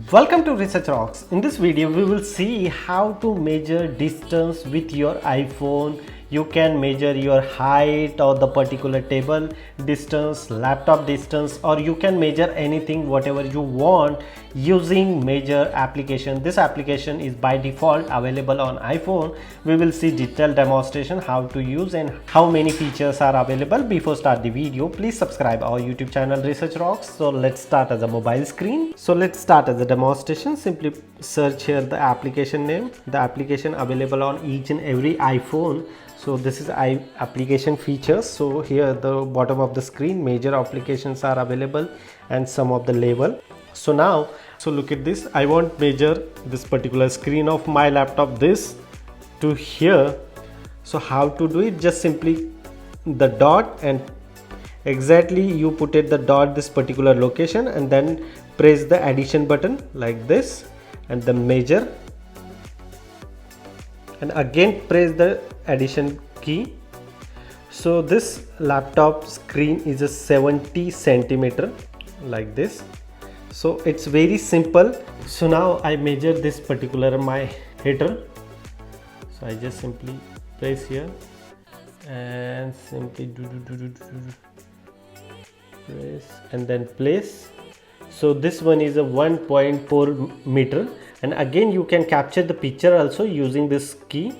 Welcome to Research Rocks. In this video we will see how to measure distance with your iPhone. You can measure your height or the particular table distance, laptop distance, or you can measure anything whatever you want using measure application. This application is by default available on iPhone. We will see detailed demonstration how to use and how many features are available. Before start the video, please subscribe our YouTube channel Research Rocks. So let's start as a mobile screen. So let's start as a demonstration. Simply search here the application name, the application available on each and every iPhone. So this is application features. So here at the bottom of the screen, major applications are available and some of the label. So now, so look at this. I want measure this particular screen of my laptop this to here. So how to do it? Just simply the dot and exactly you put it the dot this particular location and then press the addition button like this and then measure. And again press the addition key. So this laptop screen is a 70 centimeter like this. So it's very simple. So now I measure this particular my header. So I just simply place here and simply press and then place. So this one is a 1.4 meter. And again you can capture the picture also using this key,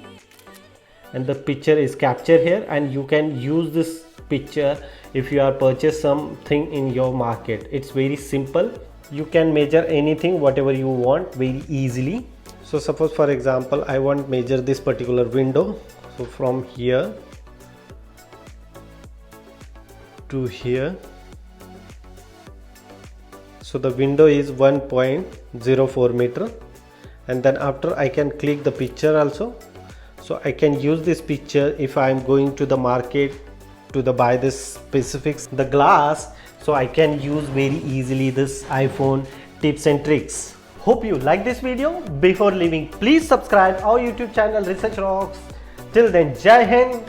and the picture is captured here, and you can use this picture if you are purchase something in your market. It's very simple. You can measure anything whatever you want very easily. So suppose for example I want measure this particular window. So from here to here. So the window is 1.04 meter, and then after I can click the picture also. So I can use this picture if I am going to the market to buy this specifics the glass. So I can use very easily this iPhone tips and tricks. Hope you like this video. Before leaving, please subscribe our YouTube channel Research Rocks. Till then, Jai Hind,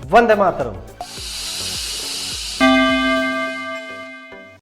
Vande Mataram.